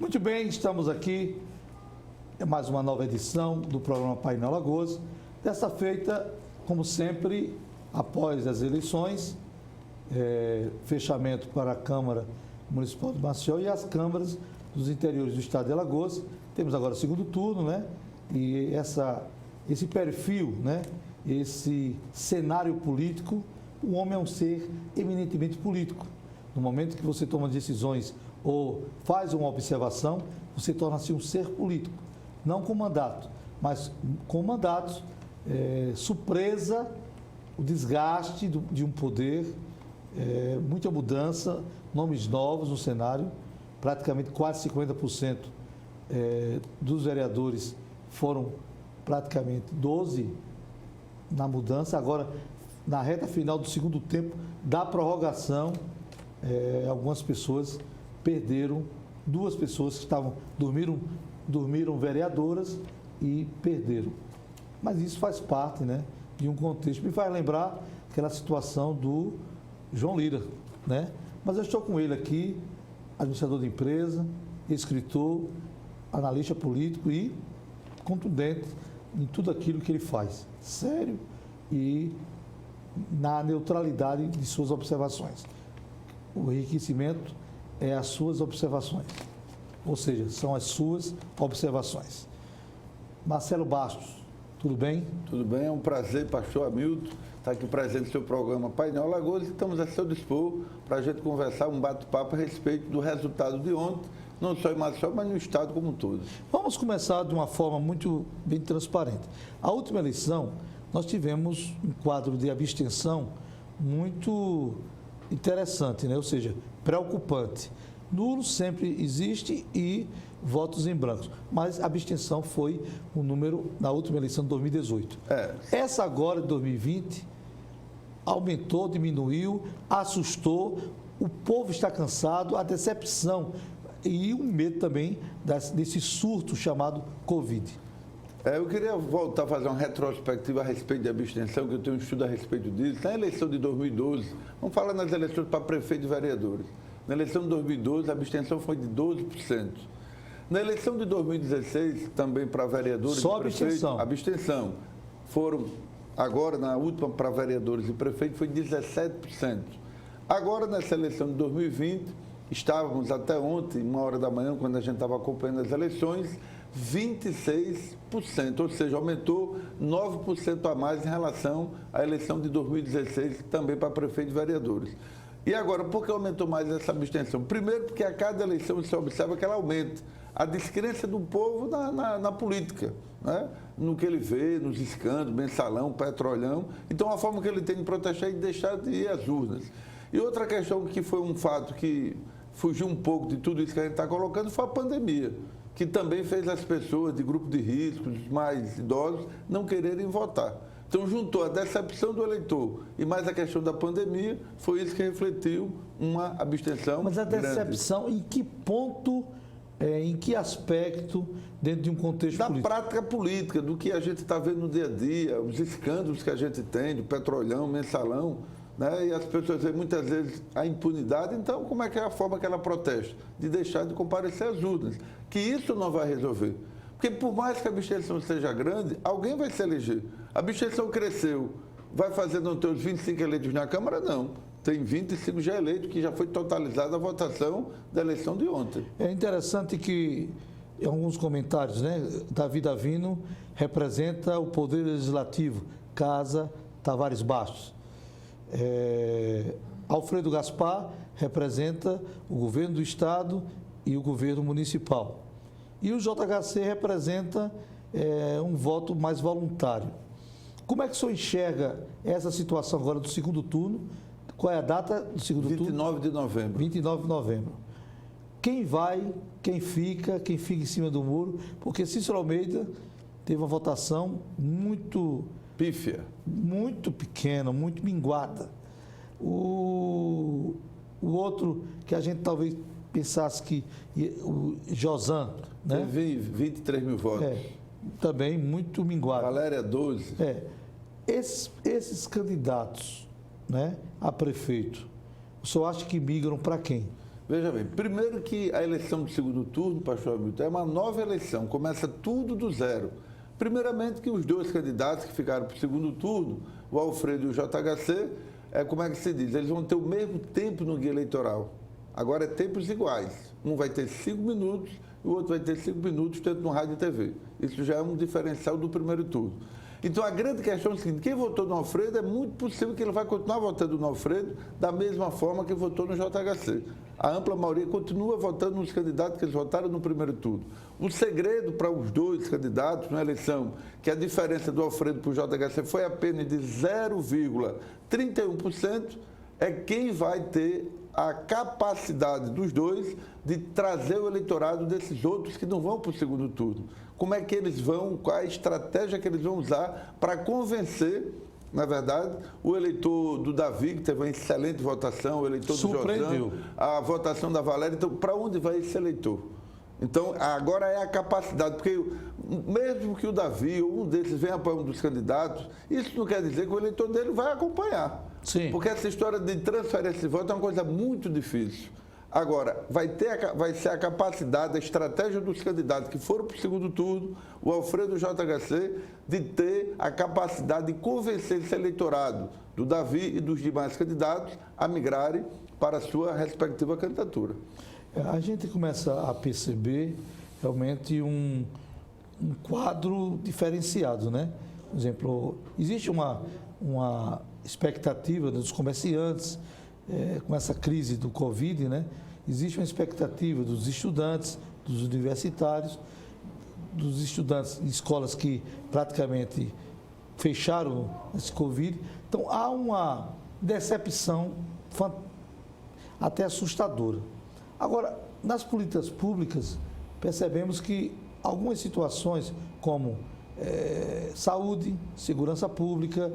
Muito bem, estamos aqui. É mais uma nova edição do programa Painel Alagoas. Dessa feita, como sempre, após as eleições, fechamento para a Câmara Municipal de Maceió e as câmaras dos interiores do estado de Alagoas. Temos agora o segundo turno, né? E esse perfil, né? Esse cenário político, o homem é um ser eminentemente político. No momento que você toma decisões ou faz uma observação, você torna-se um ser político. Não com mandato, mas com mandatos, surpresa, o desgaste de um poder, muita mudança, nomes novos no cenário, praticamente quase 50% dos vereadores foram praticamente 12 na mudança. Agora, na reta final do segundo tempo da prorrogação, algumas pessoas perderam, duas pessoas que dormiram vereadoras e perderam. Mas isso faz parte, né, de um contexto. Me faz lembrar aquela situação do João Lira, né? Mas eu estou com ele aqui, administrador de empresa, escritor, analista político e contundente em tudo aquilo que ele faz. Sério e na neutralidade de suas observações. O enriquecimento é as suas observações, ou seja, são as suas observações. Marcelo Bastos, tudo bem? Tudo bem, é um prazer, pastor Hamilton, estar aqui presente no seu programa Painel Alagoas e estamos a seu dispor para a gente conversar, um bate-papo a respeito do resultado de ontem, não só em Maceió, mas no estado como um todo. Vamos começar de uma forma muito bem transparente. A última eleição, nós tivemos um quadro de abstenção muito interessante, né? Ou seja, preocupante. Nulo sempre existe e votos em branco. Mas a abstenção foi o número na última eleição de 2018. Essa agora, de 2020, aumentou, diminuiu, assustou, o povo está cansado, a decepção e o medo também desse surto chamado Covid. Eu queria voltar a fazer uma retrospectiva a respeito de abstenção, que eu tenho um estudo a respeito disso. Na eleição de 2012, vamos falar nas eleições para prefeito e vereadores. Na eleição de 2012, a abstenção foi de 12%. Na eleição de 2016, também para vereadores só e prefeitos, abstenção. Foram, agora na última para vereadores e prefeitos, foi 17%. Agora, nessa eleição de 2020, estávamos até ontem, 1h da manhã, quando a gente estava acompanhando as eleições, 26%, ou seja, aumentou 9% a mais em relação à eleição de 2016, também para prefeito e vereadores. E agora, por que aumentou mais essa abstenção? Primeiro, porque a cada eleição você observa que ela aumenta. A descrença do povo na política, né? No que ele vê, nos escândalos, mensalão, petrolão. Então, a forma que ele tem de protestar é de deixar de ir às urnas. E outra questão que foi um fato que fugiu um pouco de tudo isso que a gente está colocando foi a pandemia, que também fez as pessoas de grupo de risco, os mais idosos, não quererem votar. Então, juntou a decepção do eleitor e mais a questão da pandemia, foi isso que refletiu uma abstenção. Mas a decepção, grande. Em que ponto, em que aspecto, dentro de um contexto político? Da prática política, do que a gente está vendo no dia a dia, os escândalos que a gente tem, do petrolão, mensalão, né? E as pessoas veem muitas vezes a impunidade. Então, como é que é a forma que ela protesta? De deixar de comparecer às urnas. Que isso não vai resolver. Porque por mais que a abstenção seja grande, alguém vai se eleger. A abstenção cresceu, vai fazer não ter os 25 eleitos na Câmara? Não. Tem 25 já eleitos, que já foi totalizada a votação da eleição de ontem. É interessante que, em alguns comentários, né, Davi Davino representa o Poder Legislativo, Casa Tavares Bastos. Alfredo Gaspar representa o governo do Estado e o governo municipal. E o JHC representa um voto mais voluntário. Como é que o senhor enxerga essa situação agora do segundo turno? Qual é a data do segundo turno? 29 de novembro. 29 de novembro. Quem vai, quem fica em cima do muro? Porque Cícero Almeida teve uma votação muito... pífia. Muito pequena, muito minguada. O outro que a gente talvez pensasse que o Josan, né? Teve 23 mil votos. Também muito minguado. Valéria, 12. Esses candidatos, né, a prefeito, o senhor acha que migram para quem? Veja bem, primeiro que a eleição do segundo turno, pastor Hamilton, é uma nova eleição, começa tudo do zero. Primeiramente que os dois candidatos que ficaram para o segundo turno, o Alfredo e o JHC, como é que se diz? Eles vão ter o mesmo tempo no guia eleitoral. Agora é tempos iguais. Um vai ter 5 minutos e o outro vai ter 5 minutos tanto no rádio e TV. Isso já é um diferencial do primeiro turno. Então, a grande questão é o seguinte, quem votou no Alfredo, é muito possível que ele vai continuar votando no Alfredo da mesma forma que votou no JHC. A ampla maioria continua votando nos candidatos que eles votaram no primeiro turno. O segredo para os dois candidatos na eleição, que a diferença do Alfredo para o JHC foi apenas de 0,31%, é quem vai ter a capacidade dos dois de trazer o eleitorado desses outros que não vão para o segundo turno. Como é que eles vão, qual a estratégia que eles vão usar para convencer, na verdade, o eleitor do Davi, que teve uma excelente votação, o eleitor do José, a votação da Valéria. Então, para onde vai esse eleitor? Então, agora é a capacidade, porque mesmo que o Davi ou um desses venha apoiar um dos candidatos, isso não quer dizer que o eleitor dele vai acompanhar. Sim. Porque essa história de transferência de voto é uma coisa muito difícil. Agora, vai ser a capacidade, a estratégia dos candidatos que foram para o segundo turno, o Alfredo e o JHC, de ter a capacidade de convencer esse eleitorado do Davi e dos demais candidatos a migrarem para a sua respectiva candidatura. A gente começa a perceber realmente um quadro diferenciado, né? Por exemplo, existe uma expectativa dos comerciantes, com essa crise do Covid, né? Existe uma expectativa dos estudantes, dos universitários, dos estudantes de escolas que praticamente fecharam esse Covid. Então, há uma decepção até assustadora. Agora, nas políticas públicas, percebemos que algumas situações como saúde, segurança pública,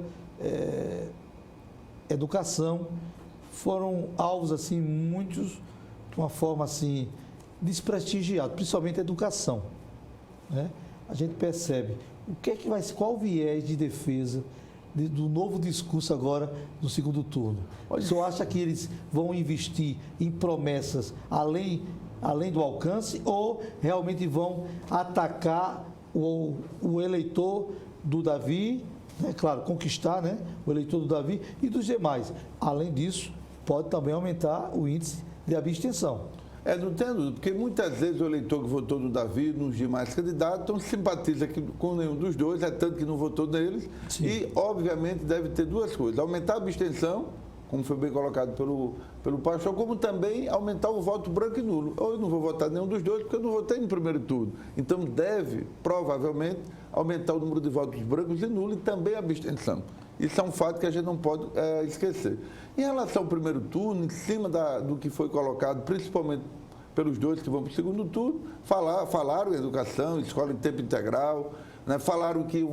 educação, foram alvos assim muitos de uma forma assim desprestigiada, principalmente a educação, né? A gente percebe qual o viés de defesa do novo discurso agora no segundo turno. O senhor acha que eles vão investir em promessas além do alcance ou realmente vão atacar o eleitor do Davi, né? Claro, conquistar, né? O eleitor do Davi e dos demais. Além disso, pode também aumentar o índice de abstenção. Não tem dúvida, porque muitas vezes o eleitor que votou no Davi, nos demais candidatos, não simpatiza com nenhum dos dois, é tanto que não votou neles. Sim. E, obviamente, deve ter duas coisas: aumentar a abstenção, como foi bem colocado pelo pastor, como também aumentar o voto branco e nulo. Ou eu não vou votar nenhum dos dois, porque eu não votei no primeiro turno. Então, deve, provavelmente, aumentar o número de votos brancos e nulos e também a abstenção. Isso é um fato que a gente não pode esquecer. Em relação ao primeiro turno, em cima do que foi colocado, principalmente pelos dois que vão para o segundo turno, falaram em educação, escola em tempo integral, né? Falaram que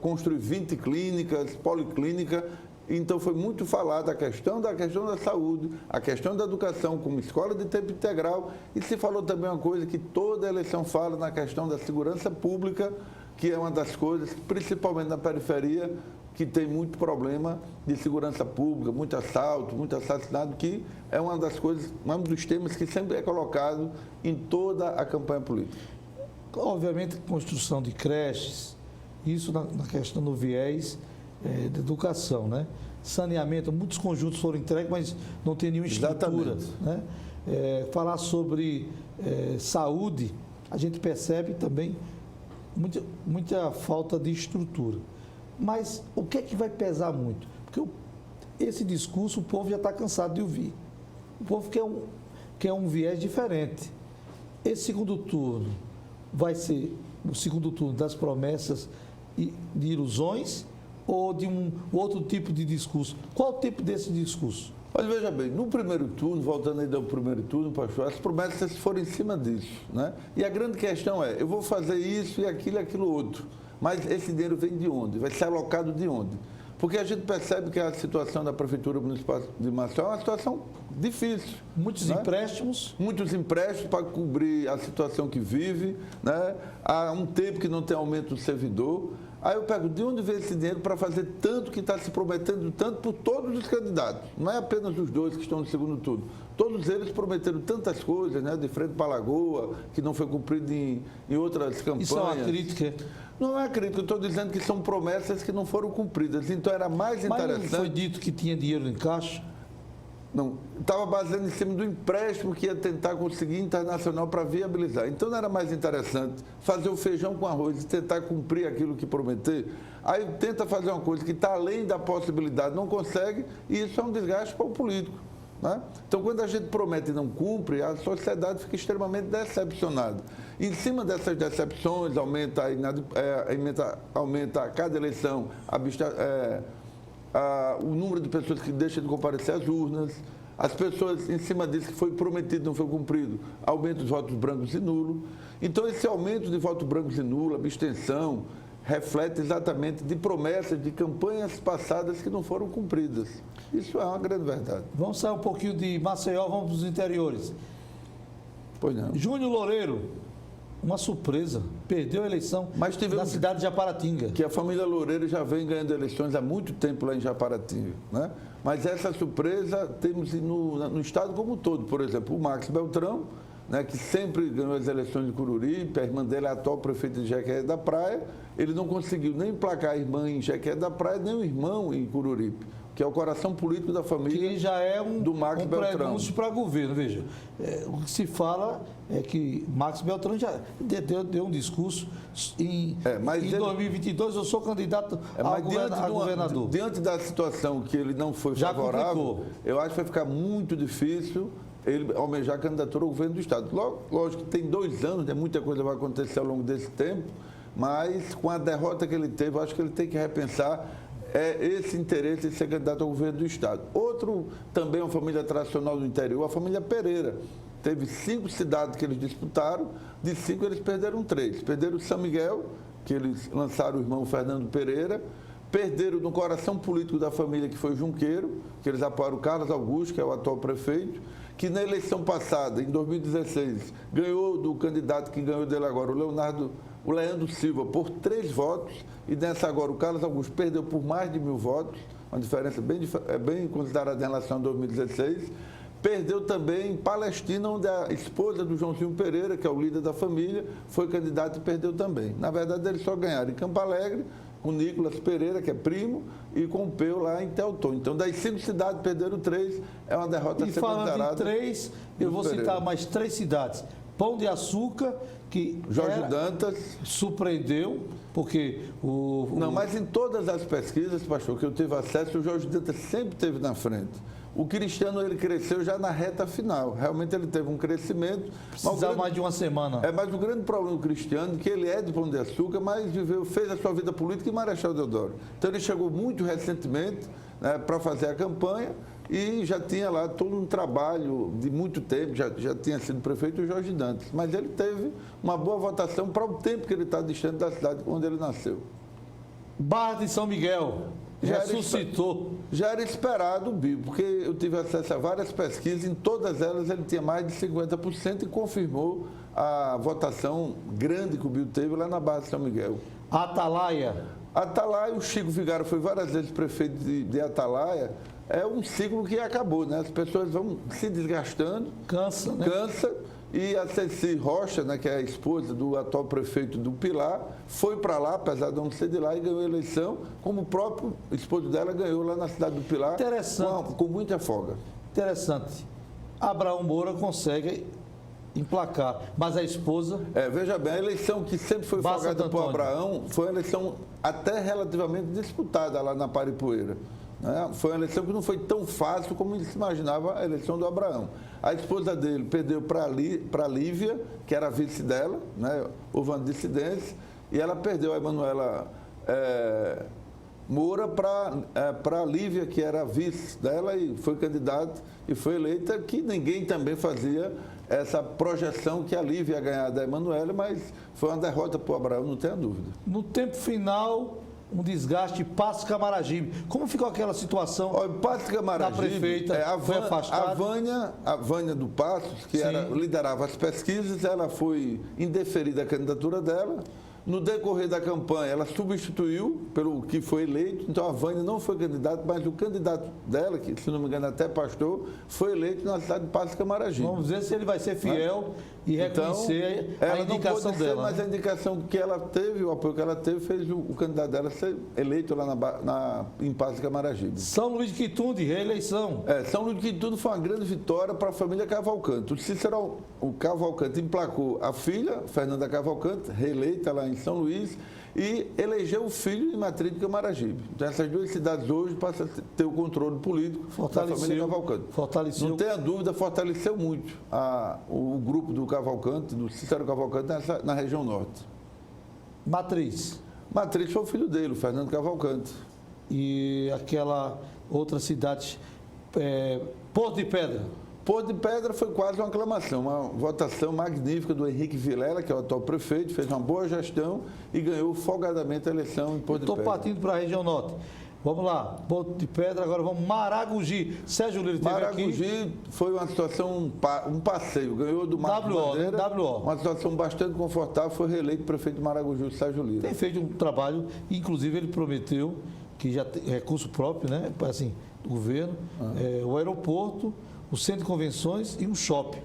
construir 20 clínicas, policlínica. Então, foi muito falada a questão da saúde, a questão da educação como escola de tempo integral, e se falou também uma coisa que toda eleição fala na questão da segurança pública, que é uma das coisas, principalmente na periferia, que tem muito problema de segurança pública, muito assalto, muito assassinato, que é uma das coisas, um dos temas que sempre é colocado em toda a campanha política. Obviamente, construção de creches, isso na questão do viés de educação, né? Saneamento, muitos conjuntos foram entregues, mas não tem nenhuma estrutura, né? Falar sobre saúde, a gente percebe também muita falta de estrutura. Mas o que é que vai pesar muito? Porque esse discurso o povo já está cansado de ouvir. O povo quer um viés diferente. Esse segundo turno vai ser o segundo turno das promessas de ilusões ou de um outro tipo de discurso? Qual o tipo desse discurso? Olha, veja bem, no primeiro turno, voltando ainda ao primeiro turno, pastor, as promessas foram em cima disso, né? E a grande questão é, eu vou fazer isso e aquilo outro. Mas esse dinheiro vem de onde? Vai ser alocado de onde? Porque a gente percebe que a situação da Prefeitura Municipal de Maceió é uma situação difícil. Muitos empréstimos? Muitos empréstimos para cobrir a situação que vive, né? Há um tempo que não tem aumento do servidor. Aí eu pergunto, de onde vem esse dinheiro para fazer tanto que está se prometendo tanto por todos os candidatos? Não é apenas os dois que estão no segundo turno. Todos eles prometeram tantas coisas, né? De frente para a Lagoa, que não foi cumprido em outras campanhas. Isso é uma crítica? Não é crítica, eu estou dizendo que são promessas que não foram cumpridas. Então era mais interessante... Mas não foi dito que tinha dinheiro em caixa? Não, estava baseado em cima do empréstimo que ia tentar conseguir internacional para viabilizar. Então não era mais interessante fazer o feijão com arroz e tentar cumprir aquilo que prometer. Aí tenta fazer uma coisa que está além da possibilidade, não consegue, e isso é um desgaste para o político. Né? Então quando a gente promete e não cumpre, a sociedade fica extremamente decepcionada. Em cima dessas decepções, aumenta a cada eleição o número de pessoas que deixam de comparecer às urnas, as pessoas, em cima disso que foi prometido, não foi cumprido, aumento dos votos brancos e nulos. Então, esse aumento de votos brancos e nulos, abstenção, reflete exatamente de promessas, de campanhas passadas que não foram cumpridas. Isso é uma grande verdade. Vamos sair um pouquinho de Maceió, vamos para os interiores. Pois não. Júnior Loureiro, uma surpresa, perdeu a eleição na cidade de Japaratinga. Que a família Loureiro já vem ganhando eleições há muito tempo lá em Japaratinga, né? Mas essa surpresa temos no estado como um todo. Por exemplo, o Max Beltrão, né, que sempre ganhou as eleições de Coruripe, a irmã dele é a atual prefeita de Jequié da Praia, ele não conseguiu nem emplacar a irmã em Jequié da Praia, nem o irmão em Coruripe, que é o coração político da família. Que já é um prenúncio para governo, veja. O que se fala é que Max Beltrão já deu um discurso em 2022, eu sou candidato a governador. Diante da situação que ele não foi favorável, eu acho que vai ficar muito difícil ele almejar a candidatura ao governo do Estado. Lógico que tem 2 anos, né, muita coisa vai acontecer ao longo desse tempo, mas com a derrota que ele teve, eu acho que ele tem que repensar esse interesse de ser candidato ao governo do Estado. Outro, também uma família tradicional do interior, a família Pereira. Teve 5 cidades que eles disputaram, de 5 eles perderam 3. Perderam São Miguel, que eles lançaram o irmão Fernando Pereira, perderam no coração político da família, que foi Junqueiro, que eles apoiaram o Carlos Augusto, que é o atual prefeito, que na eleição passada, em 2016, ganhou do candidato que ganhou dele agora, o Leandro Silva, por 3 votos, e nessa agora o Carlos Augusto perdeu por mais de 1.000 votos, uma diferença bem considerada em relação a 2016. Perdeu também em Palestina, onde a esposa do Joãozinho Pereira, que é o líder da família, foi candidato e perdeu também. Na verdade, eles só ganharam em Campo Alegre, com o Nicolas Pereira, que é primo, e com o Peu lá em Teutô. Então, das 5 cidades, perderam 3, é uma derrota a ser considerada. E falando em 3, eu vou citar mais 3 cidades. Pão de Açúcar, que Jorge Dantas surpreendeu, porque Não, mas em todas as pesquisas, pastor, que eu tive acesso, o Jorge Dantas sempre esteve na frente. O Cristiano, ele cresceu já na reta final. Realmente ele teve um crescimento. Precisava mais de uma semana. Mas o grande problema do Cristiano é que ele é de Pão de Açúcar, mas fez a sua vida política em Marechal Deodoro. Então ele chegou muito recentemente, né, para fazer a campanha e já tinha lá todo um trabalho de muito tempo, já tinha sido prefeito o Jorge Dantas. Mas ele teve uma boa votação para o tempo que ele está distante da cidade onde ele nasceu. Barra de São Miguel. Ressuscitou. Já era esperado o Bill, porque eu tive acesso a várias pesquisas, em todas elas ele tinha mais de 50% e confirmou a votação grande que o Bill teve lá na Barra de São Miguel. Atalaia. Atalaia, o Chico Vigário foi várias vezes prefeito de Atalaia, é um ciclo que acabou, né? As pessoas vão se desgastando. Cansa, né? Cansa. E a Ceci Rocha, né, que é a esposa do atual prefeito do Pilar, foi para lá, apesar de não ser de lá, e ganhou a eleição, como o próprio esposo dela ganhou lá na cidade do Pilar. Interessante. Com muita folga. Interessante. Abraão Moura consegue emplacar, mas a esposa... Veja bem, a eleição que sempre foi folgada por Abraão foi uma eleição até relativamente disputada lá na Paripoeira. Né? Foi uma eleição que não foi tão fácil como se imaginava a eleição do Abraão. A esposa dele perdeu para Lívia, que era a vice dela, né? Houve uma dissidência, e ela perdeu a Emanuela Moura para Lívia, que era a vice dela, e foi candidata e foi eleita, que ninguém também fazia essa projeção que a Lívia ia ganhar da Emanuela, mas foi uma derrota para o Abraão, não tenha dúvida. No tempo final, um desgaste, Passo Camaragibe. Como ficou aquela situação? Passo Camaragibe, da prefeita foi afastada? A Vânia do Passos, que liderava as pesquisas, ela foi indeferida a candidatura dela, No decorrer da campanha, ela substituiu pelo que foi eleito, então a Vânia não foi candidata, mas o candidato dela, que se não me engano até pastor, foi eleito na cidade de Passo Camaragibe. Vamos ver se ele vai ser fiel e reconhecer a ela indicação não pôde ser, dela. mas a indicação que ela teve, o apoio que ela teve, fez o candidato dela ser eleito lá em Passo Camaragibe. São Luís de Quitunde, reeleição. São Luís de Quitunde foi uma grande vitória para a família Cavalcante. O Cícero, o Cavalcante, emplacou a filha, Fernanda Cavalcante, reeleita lá em São Luís, e elegeu o filho em Matriz de Camaragibe. Então, essas duas cidades hoje passam a ter o controle político da família Cavalcante. Fortaleceu. Não tenha dúvida, fortaleceu muito o grupo do Cavalcante, do Cícero Cavalcante, na região norte. Matriz. Matriz foi o filho dele, o Fernando Cavalcante. E aquela outra cidade, Porto de Pedra. Porto de Pedra foi quase uma aclamação, uma votação magnífica do Henrique Vilela, que é o atual prefeito, fez uma boa gestão e ganhou folgadamente a eleição em Porto de Pedra. Estou partindo para a região norte. Vamos lá, Porto de Pedra, agora vamos Maragogi. Sérgio Lira esteve Maragogi aqui. Foi uma situação, um passeio, ganhou do Marcos Bandeira, uma situação bastante confortável, foi reeleito prefeito de Maragogi, o Sérgio Lira. Tem feito um trabalho, inclusive ele prometeu que já tem recurso próprio, né, assim, do governo, o aeroporto, o centro de convenções e um shopping.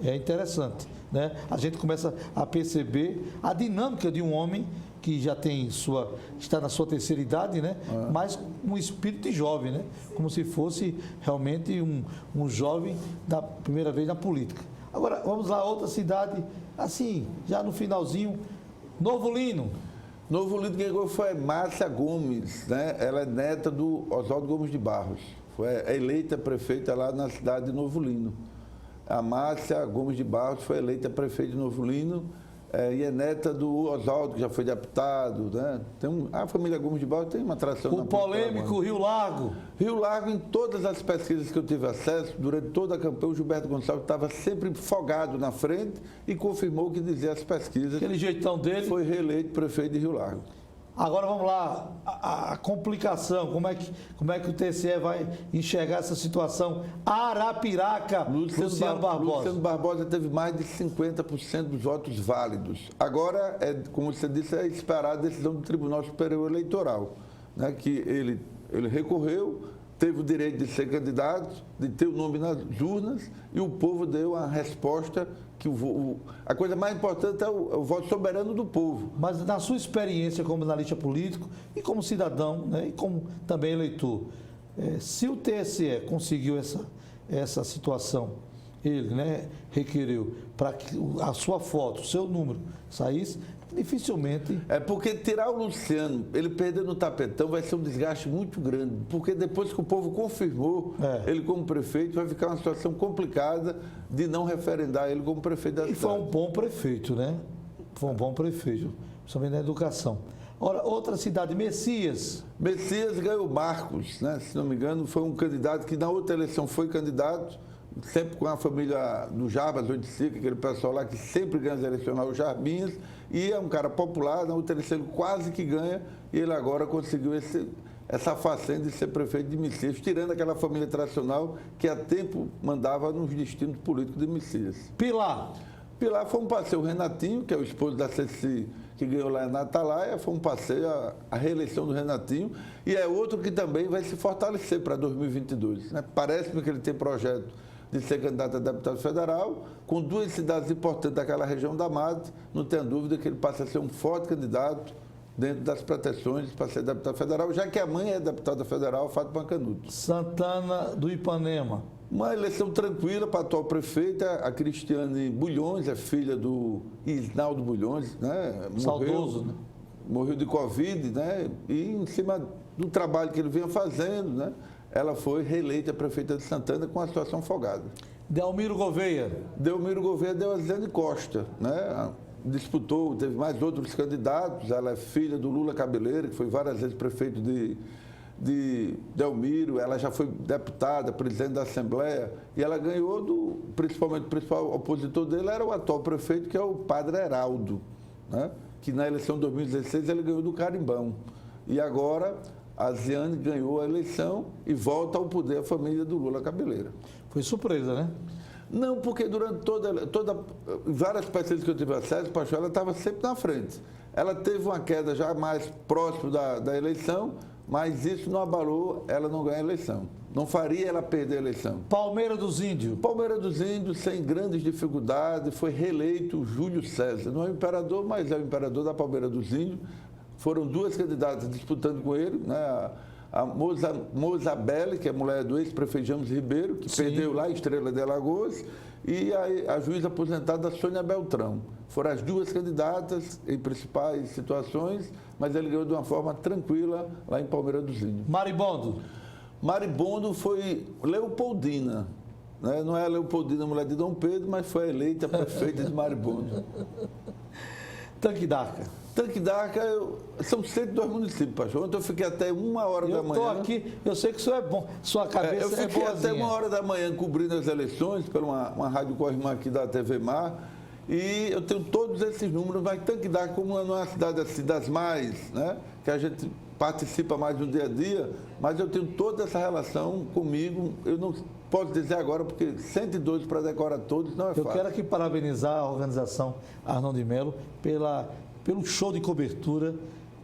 É interessante, né? A gente começa a perceber a dinâmica de um homem que já está na sua terceira idade, né? Mas um espírito de jovem, né? Como se fosse realmente um jovem da primeira vez na política. Agora, vamos lá, outra cidade, assim, já no finalzinho, Novo Lino. Novo Lino quem ganhou foi Márcia Gomes, né? Ela é neta do Oswaldo Gomes de Barros. Foi eleita prefeita lá na cidade de Novo Lino. A Márcia Gomes de Barros foi eleita prefeita de Novo Lino e é neta do Oswaldo, que já foi deputado. Né? A família Gomes de Barros tem uma tradição. O polêmico Rio Largo. Rio Largo, em todas as pesquisas que eu tive acesso, durante toda a campanha, o Gilberto Gonçalves estava sempre folgado na frente e confirmou o que dizia as pesquisas. Aquele jeitão dele. Foi reeleito prefeito de Rio Largo. Agora vamos lá, a complicação, como é que o TSE vai enxergar essa situação? Arapiraca, Luciano Barbosa. Luciano Barbosa teve mais de 50% dos votos válidos. Agora, como você disse, é esperar a decisão do Tribunal Superior Eleitoral, né, que ele recorreu, teve o direito de ser candidato, de ter o nome nas urnas, e o povo deu a resposta que a coisa mais importante é o voto soberano do povo. Mas na sua experiência como analista político e como cidadão, né, e como também eleitor, se o TSE conseguiu essa situação, ele, né, requereu para que a sua foto, o seu número saísse, dificilmente... Porque tirar o Luciano, ele perder no tapetão, vai ser um desgaste muito grande, porque depois que o povo confirmou ele como prefeito, vai ficar uma situação complicada de não referendar ele como prefeito da cidade. E foi um bom prefeito, né? Foi um bom prefeito, principalmente na educação. Ora, outra cidade, Messias. Messias ganhou Marcos, né? Se não me engano, foi um candidato que na outra eleição foi candidato, sempre com a família do Jarbas, Oiticica, aquele pessoal lá que sempre ganha as eleições, os Jarbinhas, e é um cara popular, na outra eleição ele quase que ganha, e ele agora conseguiu essa façanha de ser prefeito de Messias, tirando aquela família tradicional que há tempo mandava nos destinos políticos de Messias. Pilar foi um passeio, o Renatinho, que é o esposo da Ceci, que ganhou lá na Atalaia, foi um passeio, a reeleição do Renatinho, e é outro que também vai se fortalecer para 2022. Né? Parece-me que ele tem projeto de ser candidato a deputado federal, com duas cidades importantes daquela região da Mata, não tenho dúvida que ele passa a ser um forte candidato dentro das pretensões para ser deputado federal, já que a mãe é deputada federal, Fátima Canuto. Santana do Ipanema. Uma eleição tranquila para a atual prefeita, a Cristiane Bulhões, é filha do Isnaldo Bulhões, né? Saudoso, né? Morreu de Covid, né? E em cima do trabalho que ele vinha fazendo, né? Ela foi reeleita prefeita de Santana com a situação folgada. Delmiro Gouveia. Delmiro Gouveia deu a Zane Costa, né? Disputou, teve mais outros candidatos, ela é filha do Lula Cabeleira, que foi várias vezes prefeito de Delmiro, ela já foi deputada, presidente da Assembleia, e ela ganhou principalmente o principal opositor dele era o atual prefeito, que é o Padre Heraldo, né? Que na eleição de 2016 ele ganhou do Carimbão. E agora a Ziane ganhou a eleição e volta ao poder a família do Lula Cabeleira. Foi surpresa, né? Não, porque durante várias pesquisas que eu tive acesso, Paixão, ela estava sempre na frente. ela teve uma queda já mais próximo da eleição, mas isso não abalou ela não ganhar a eleição. Não faria ela perder a eleição. Palmeira dos Índios. Palmeira dos Índios, sem grandes dificuldades, foi reeleito Júlio César. Não é o imperador, mas é o imperador da Palmeira dos Índios. Foram duas candidatas disputando com ele, né? A Mozabelle, que é mulher do ex-prefeito James Ribeiro, que perdeu lá em Estrela de Alagoas, e a juíza aposentada Sônia Beltrão. Foram as duas candidatas em principais situações, mas ele ganhou de uma forma tranquila lá em Palmeira dos Índios. Maribondo. Maribondo foi Leopoldina, né? Não é a Leopoldina, mulher de Dom Pedro, mas foi eleita prefeita de Maribondo. Tanque d'Arca. Tanque d'Arca, são 102 municípios, pastor. Ontem eu fiquei até 1h da manhã. Eu estou aqui, eu sei que isso é bom, sua cabeça eu fiquei boazinha. até 1h da manhã cobrindo as eleições, pela uma rádio Corrimã aqui da TV Mar, e eu tenho todos esses números, mas Tanque d'Arca, como não é uma cidade assim, das mais, né, que a gente participa mais no dia a dia, mas eu tenho toda essa relação comigo, eu não posso dizer agora, porque 112 para decorar todos não é fácil. Eu quero aqui parabenizar a organização Arnão de Melo pelo show de cobertura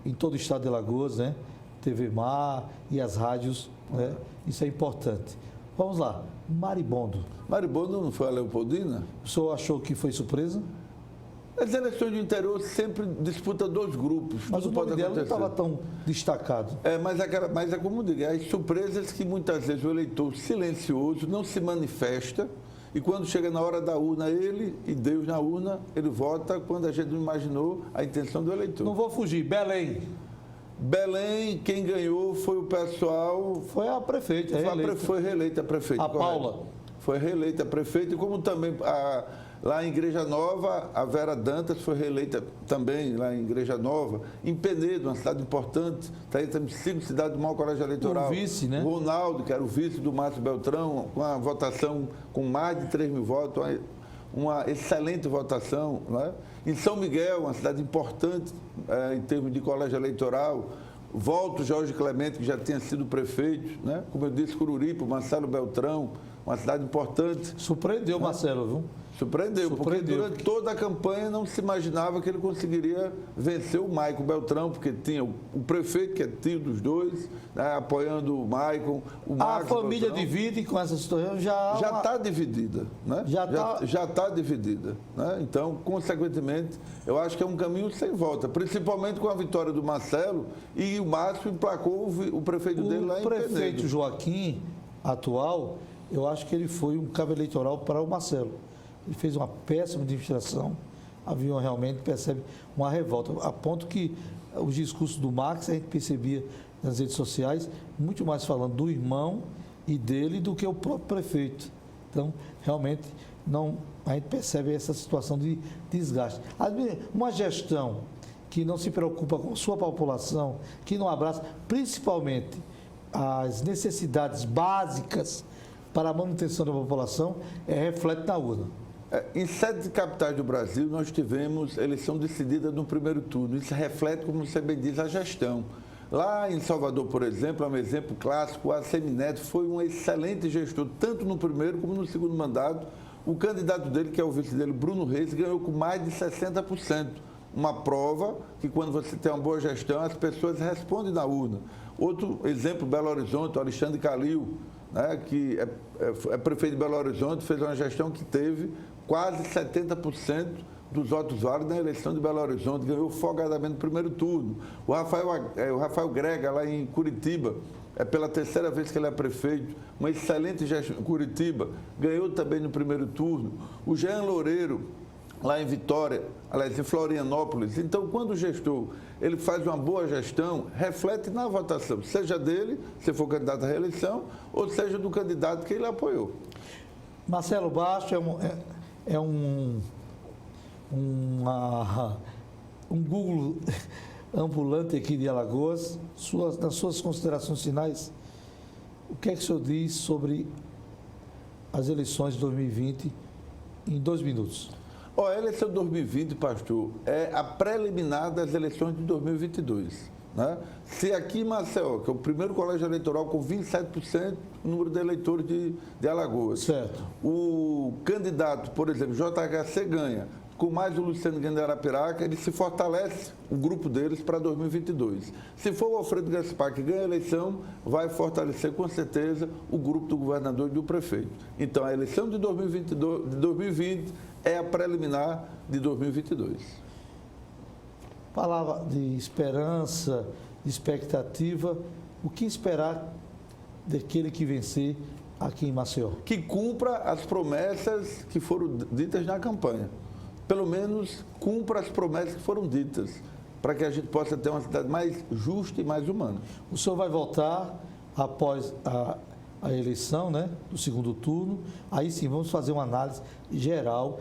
em todo o estado de Alagoas, né? TV Mar e as rádios, né? Isso é importante. Vamos lá, Maribondo. Maribondo não foi a Leopoldina? O senhor achou que foi surpresa? As eleições do interior sempre disputam dois grupos. Mas tudo o nome pode dela não acontecer. estava tão destacado. Mas é como eu digo, as surpresas que muitas vezes o eleitor silencioso não se manifesta, e quando chega na hora da urna, ele e Deus na urna, ele vota quando a gente não imaginou a intenção do eleitor. Não vou fugir. Belém. Belém, quem ganhou foi o pessoal... Foi a prefeita, Foi reeleita a prefeita. A Paula. Foi reeleita a prefeita, e como também lá em Igreja Nova, a Vera Dantas foi reeleita também lá em Igreja Nova. Em Penedo, uma cidade importante, está aí também 5 cidades do maior colégio eleitoral. O vice, né? Ronaldo, que era o vice do Márcio Beltrão, com a votação com mais de 3 mil votos, uma excelente votação. Né? Em São Miguel, uma cidade importante em termos de colégio eleitoral, volta o Jorge Clemente, que já tinha sido prefeito, né? Como eu disse, Cururipe, Marcelo Beltrão, uma cidade importante. Surpreendeu, Marcelo, viu? Surpreendeu, porque durante toda a campanha não se imaginava que ele conseguiria vencer o Maicon Beltrão, porque tinha o prefeito, que é tio dos dois, né, apoiando o Maicon, o A Max família Beltrão. divide com essa situação já está dividida, né? Já está dividida, né? Então, consequentemente, eu acho que é um caminho sem volta, principalmente com a vitória do Marcelo, e o Márcio emplacou o prefeito dele lá em Penedo. O prefeito Joaquim, atual, eu acho que ele foi um cabo eleitoral para o Marcelo. Ele fez uma péssima administração, havia realmente, percebe, uma revolta, a ponto que os discursos do Max, a gente percebia nas redes sociais, muito mais falando do irmão e dele do que o próprio prefeito. Então, realmente, a gente percebe essa situação de desgaste. Uma gestão que não se preocupa com sua população, que não abraça, principalmente as necessidades básicas para a manutenção da população, reflete na urna. Em 7 capitais do Brasil, nós tivemos eleição decidida no primeiro turno. Isso reflete, como você bem diz, a gestão. Lá em Salvador, por exemplo, é um exemplo clássico, o Assemineto foi um excelente gestor, tanto no primeiro como no segundo mandato. O candidato dele, que é o vice dele, Bruno Reis, ganhou com mais de 60%. Uma prova que quando você tem uma boa gestão, as pessoas respondem na urna. Outro exemplo, Belo Horizonte, o Alexandre Calil, né, que é prefeito de Belo Horizonte, fez uma gestão que teve quase 70% dos votos válidos na eleição de Belo Horizonte, ganhou folgadamente no primeiro turno. O Rafael Grega, lá em Curitiba, pela terceira vez que ele é prefeito, uma excelente gestão em Curitiba, ganhou também no primeiro turno. O Jean Loureiro, lá em Vitória, aliás, em Florianópolis. Então, quando o gestor ele faz uma boa gestão, reflete na votação, seja dele, se for candidato à reeleição, ou seja do candidato que ele apoiou. Marcelo Basto é um Google ambulante aqui de Alagoas. Nas suas considerações finais, o que é que o senhor diz sobre as eleições de 2020 em 2 minutos? A eleição de 2020, pastor, é a preliminar das eleições de 2022. Né? Se aqui em Maceió, que é o primeiro colégio eleitoral com 27% do número de eleitores de Alagoas, certo. O candidato, por exemplo, JHC ganha, com mais o Luciano Guedes de Arapiraca, ele se fortalece o grupo deles para 2022. Se for o Alfredo Gaspar que ganha a eleição, vai fortalecer com certeza o grupo do governador e do prefeito. Então, a eleição de 2020 é a preliminar de 2022. Palavra de esperança, de expectativa, o que esperar daquele que vencer aqui em Maceió? Que cumpra as promessas que foram ditas na campanha. Pelo menos cumpra as promessas que foram ditas, para que a gente possa ter uma cidade mais justa e mais humana. O senhor vai voltar após a eleição, né, do segundo turno. Aí sim, vamos fazer uma análise geral.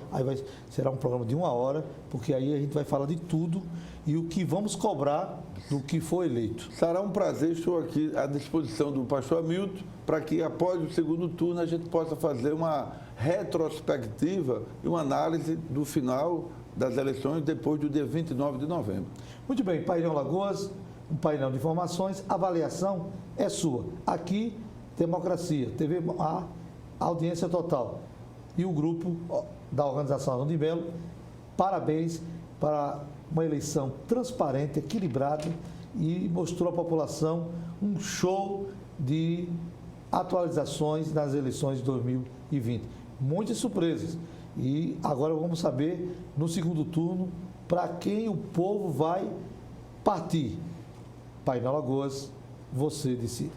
Será um programa de 1 hora, porque aí a gente vai falar de tudo e o que vamos cobrar do que foi eleito. Será um prazer, estou aqui à disposição do pastor Hamilton, para que após o segundo turno a gente possa fazer uma retrospectiva e uma análise do final das eleições depois do dia 29 de novembro. Muito bem, Painel Lagoas, um painel de informações, a avaliação é sua. Aqui, democracia, TV A, audiência total. E o grupo da organização Arão de Melo, parabéns para uma eleição transparente, equilibrada e mostrou à população um show de atualizações nas eleições de 2020. Muitas surpresas. E agora vamos saber, no segundo turno, para quem o povo vai partir. Painel Lagoas, você decide.